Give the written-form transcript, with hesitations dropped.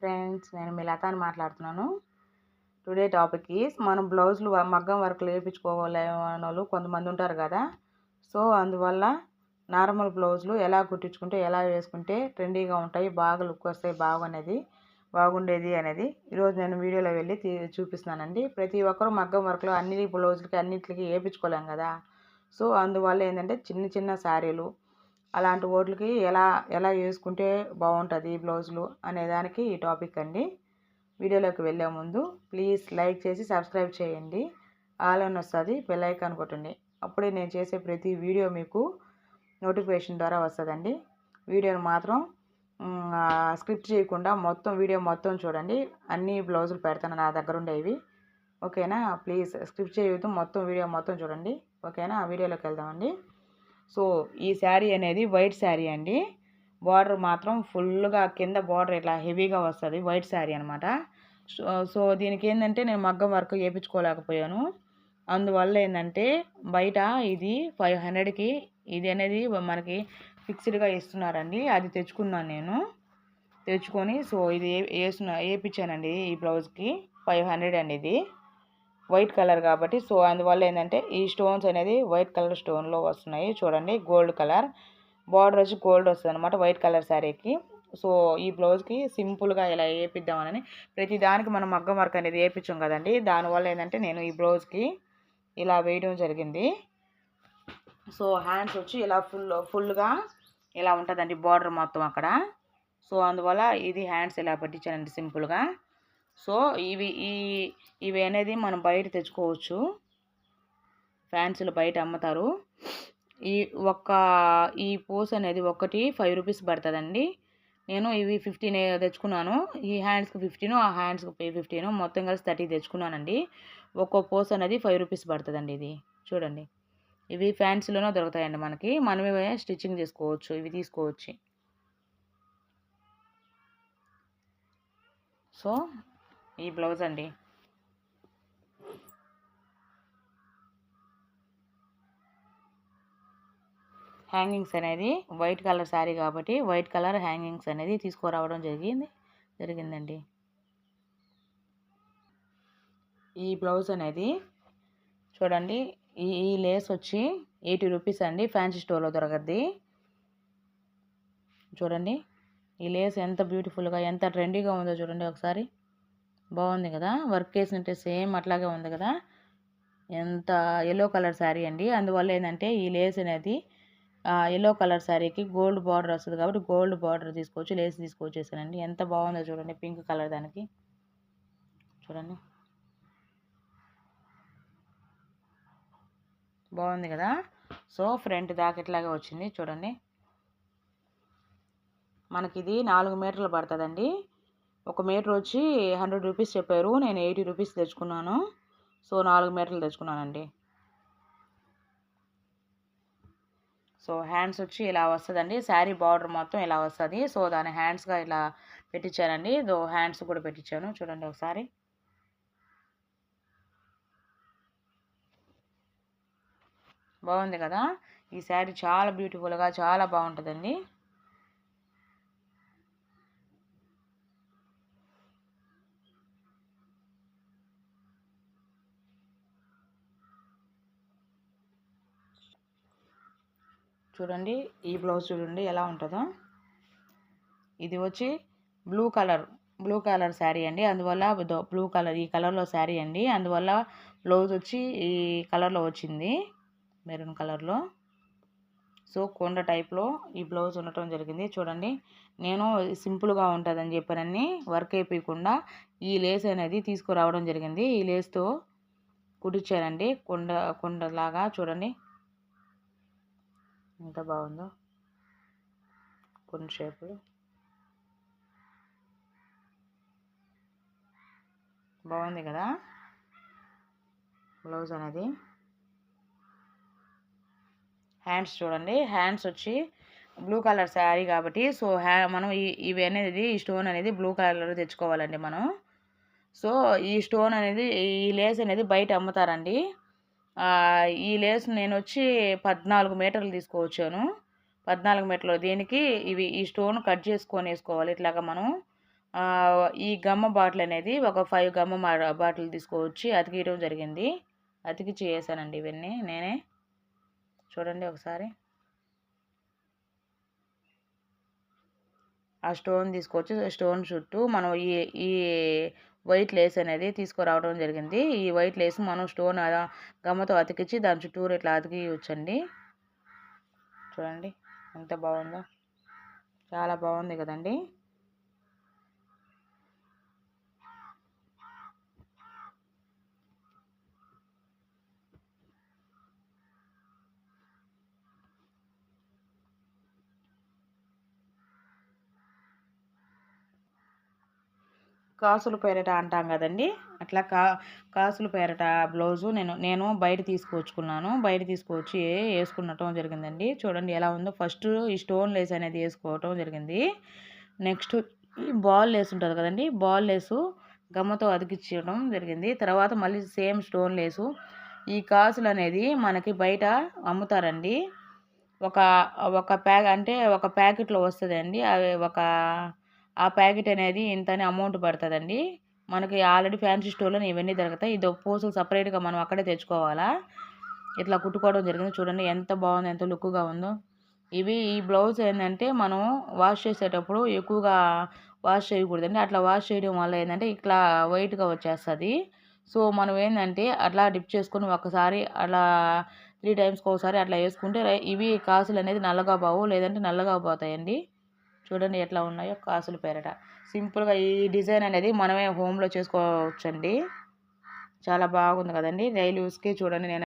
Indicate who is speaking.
Speaker 1: Friends, నేను మీ లతాని మాట్లాడుతున్నాను. Today topic is మనం బ్లౌజులు మగ్గం వర్క్లు వేయించుకోవాలనోళ్ళు కొంతమంది ఉంటారు కదా. సో అందువల్ల నార్మల్ బ్లౌజులు ఎలా కుట్టించుకుంటే ఎలా వేసుకుంటే ట్రెండీగా ఉంటాయి, బాగా లుక్ వస్తాయి, బాగుండేది అనేది ఈరోజు నేను వీడియోలో వెళ్ళి చూపిస్తున్నానండి. ప్రతి ఒక్కరూ మగ్గం వర్క్లో అన్ని బ్లౌజులకి అన్నిటికి వేయించుకోలేం కదా. సో అందువల్ల ఏంటంటే చిన్న చిన్న శారీలు అలాంటి వాటికి ఎలా ఎలా వేసుకుంటే బాగుంటుంది బ్లౌజులు అనేదానికి ఈ టాపిక్ అండి. వీడియోలోకి వెళ్ళే ముందు ప్లీజ్ లైక్ చేసి సబ్స్క్రైబ్ చేయండి. ఆల్ అని వస్తుంది, బెల్ ఐకాన్ కొట్టండి. అప్పుడే నేను చేసే ప్రతి వీడియో మీకు నోటిఫికేషన్ ద్వారా వస్తుందండి. వీడియోని మాత్రం స్క్రిప్ట్ చేయకుండా వీడియో మొత్తం చూడండి. అన్ని బ్లౌజులు పెడతాను నా దగ్గర ఉండేవి, ఓకేనా. ప్లీజ్ స్క్రిప్ట్ చేయొద్దు, వీడియో మొత్తం చూడండి, ఓకేనా. వీడియోలోకి వెళ్దామండి. సో ఈ శారీ అనేది వైట్ శారీ అండి. బార్డర్ మాత్రం ఫుల్గా కింద బార్డర్ ఇట్లా హెవీగా వస్తుంది, వైట్ శారీ అనమాట. సో దీనికి ఏంటంటే నేను మగ్గం వర్క్ వేయించుకోలేకపోయాను. అందువల్ల ఏంటంటే బయట ఇది 500కి ఇది అనేది మనకి ఫిక్స్డ్గా ఇస్తున్నారండి. అది తెచ్చుకున్నాను నేను, తెచ్చుకొని సో ఇది వేయించానండి. ఈ బ్లౌజ్కి 500 అండి. ఇది వైట్ కలర్ కాబట్టి సో అందువల్ల ఏంటంటే ఈ స్టోన్స్ అనేది వైట్ కలర్ స్టోన్లో వస్తున్నాయి చూడండి. గోల్డ్ కలర్ బార్డర్ వచ్చి గోల్డ్ వస్తుంది అనమాట వైట్ కలర్ శారీకి. సో ఈ బ్లౌజ్కి సింపుల్గా ఇలా వేపిద్దామని, ప్రతి దానికి మనం మగ్గం వర్క్ అనేది వేయించాం కదండి. దానివల్ల ఏంటంటే నేను ఈ బ్లౌజ్కి ఇలా వేయడం జరిగింది. సో హ్యాండ్స్ వచ్చి ఇలా ఫుల్గా ఇలా ఉంటుందండి బార్డర్ మొత్తం అక్కడ. సో అందువల్ల ఇది హ్యాండ్స్ ఇలా పట్టించానండి సింపుల్గా. సో ఇవి అనేది మనం బయట తెచ్చుకోవచ్చు, ఫ్యాన్సీలు బయట అమ్ముతారు. ఈ పూస అనేది ఒకటి 5 రూపీస్ పడుతుందండి. నేను ఇవి 15 తెచ్చుకున్నాను. ఈ హ్యాండ్స్కి 15, ఆ హ్యాండ్స్కి 15, మొత్తం కలిసి 30 తెచ్చుకున్నానండి. ఒక్కో పూస అనేది 5 రూపీస్ పడుతుందండి. ఇది చూడండి, ఇవి ఫ్యాన్సీలోనే దొరుకుతాయండి మనకి. మనమే స్టిచ్చింగ్ చేసుకోవచ్చు, ఇవి తీసుకోవచ్చు. సో ఈ బ్లౌజ్ అండి. హ్యాంగింగ్స్ అనేది వైట్ కలర్ శారీ కాబట్టి వైట్ కలర్ హ్యాంగింగ్స్ అనేది తీసుకురావడం జరిగిందండి. ఈ బ్లౌజ్ అనేది చూడండి, ఈ లేస్ వచ్చి 80 రూపీస్ అండి. ఫ్యాన్సీ స్టోర్లో దొరకద్ది. చూడండి ఈ లేస్ ఎంత బ్యూటిఫుల్గా ఎంత ట్రెండీగా ఉందో చూడండి ఒకసారి. బాగుంది కదా, వర్క్ వేసినట్టే సేమ్ అట్లాగే ఉంది కదా. ఎంత ఎల్లో కలర్ శారీ అండి. అందువల్ల ఏంటంటే ఈ లేస్ అనేది ఎల్లో కలర్ శారీకి గోల్డ్ బార్డర్ వస్తుంది కాబట్టి గోల్డ్ బార్డర్ తీసుకోవచ్చు, లేస్ తీసుకొచ్చేసానండి. ఎంత బాగుందో చూడండి, పింక్ కలర్ దానికి. చూడండి బాగుంది కదా. సో ఫ్రంట్ దాకా ఇట్లాగే వచ్చింది చూడండి. మనకి ఇది 4 మీటర్లు పడుతుందండి. 1 మీటర్ వచ్చి 100 రూపీస్ చెప్పారు, నేను 80 రూపీస్ తెచ్చుకున్నాను. సో 4 మీటర్లు తెచ్చుకున్నానండి. సో హ్యాండ్స్ వచ్చి ఇలా వస్తుందండి. శారీ బార్డర్ మొత్తం ఇలా వస్తుంది. సో దాని హ్యాండ్స్గా ఇలా పెట్టించానండి. హ్యాండ్స్ కూడా పెట్టించాను చూడండి ఒకసారి. బాగుంది కదా. ఈ శారీ చాలా బ్యూటిఫుల్గా చాలా బాగుంటుందండి. చూడండి ఈ బ్లౌజ్ చూడండి ఎలా ఉంటుందో. ఇది వచ్చి బ్లూ కలర్ శారీ అండి. అందువల్ల బ్లూ కలర్ ఈ కలర్లో శారీ అండి. అందువల్ల బ్లౌజ్ వచ్చి ఈ కలర్లో వచ్చింది, మెరూన్ కలర్లో. సో కొండ టైప్లో ఈ బ్లౌజ్ ఉండటం జరిగింది. చూడండి నేను సింపుల్గా ఉంటుందని చెప్పానని వర్క్ అయిపోయకుండా ఈ లేస్ అనేది తీసుకురావడం జరిగింది. ఈ లేస్తో కుట్టించానండి కొండలాగా. చూడండి ఎంత బాగుందో, కొన్ని షేపులు బాగుంది కదా బ్లౌజ్ అనేది. హ్యాండ్స్ చూడండి, హ్యాండ్స్ వచ్చి బ్లూ కలర్ శారీ కాబట్టి సో మనం ఇవి అనేది ఈ స్టోన్ అనేది బ్లూ కలర్లో తెచ్చుకోవాలండి మనం. సో ఈ స్టోన్ అనేది ఈ లేస్ అనేది బయట అమ్ముతారండి. ఈ లేస్ నేను వచ్చి 14 మీటర్లు తీసుకువచ్చాను. 14 మీటర్లు దీనికి ఈ స్టోన్ కట్ చేసుకొని వేసుకోవాలి. ఇట్లాగా మనం ఈ గమ్మ బాటిల్ అనేది ఒక 5 గమ్మ బాటిల్ తీసుకొచ్చి అతికియడం జరిగింది. అతికిచ్చి వేసానండి ఇవన్నీ నేనే. చూడండి ఒకసారి. ఆ స్టోన్ తీసుకొచ్చి స్టోన్ చుట్టూ మనం ఈ వైట్ లేస్ అనేది తీసుకురావడం జరిగింది. ఈ వైట్ లేస్ మనం స్టోన్ గమ్మతో అతికిచ్చి దాని చుట్టూరు ఇట్లా అతికియొచ్చండి. చూడండి ఎంత బాగుందో, చాలా బాగుంది కదండి. కాసుల పేరట అంటాం కదండి, అట్లా కాసుల పేరట బ్లౌజు నేను బయట తీసుకొచ్చుకున్నాను. బయట తీసుకొచ్చి వేసుకున్నటం జరిగిందండి. చూడండి ఎలా ఉందో. ఫస్ట్ ఈ స్టోన్ లేస్ అనేది వేసుకోవటం జరిగింది. నెక్స్ట్ ఈ బాల్ లేస్ ఉంటుంది కదండి, బాల్ లేసు గమ్మతో అతికించడం జరిగింది. తర్వాత మళ్ళీ సేమ్ స్టోన్ లేసు. ఈ కాసులు అనేది మనకి బయట అమ్ముతారండి. ఒక ప్యాకెట్లో వస్తుందండి. అవి ఆ ప్యాకెట్ అనేది ఇంతని అమౌంట్ పడుతుందండి. మనకి ఆల్రెడీ ఫ్యాన్సీ స్టోర్లో ఇవన్నీ దొరుకుతాయి. ఇది పూసలు సపరేట్గా మనం అక్కడే తెచ్చుకోవాలా. ఇట్లా కుట్టుకోవడం జరిగింది. చూడండి ఎంత బాగుంది, ఎంత లుక్గా ఉందో. ఈ బ్లౌజ్ ఏంటంటే మనం వాష్ చేసేటప్పుడు ఎక్కువగా వాష్ చేయకూడదండి. అట్లా వాష్ చేయడం వల్ల ఏంటంటే ఇట్లా వైట్గా వచ్చేస్తుంది. సో మనం ఏంటంటే అట్లా డిప్ చేసుకొని ఒకసారి అలా 3 టైమ్స్కి ఒకసారి అట్లా వేసుకుంటే ఇవి కాసులు అనేది నల్లగా పోవు, లేదంటే నల్లగా పోతాయండి. చూడండి ఎట్లా ఉన్నాయో కాసుల పేరట. సింపుల్గా ఈ డిజైన్ అనేది మనమే హోమ్లో చేసుకోవచ్చండి. చాలా బాగుంది కదండి. డైలీ యూస్కి చూడండి. నేను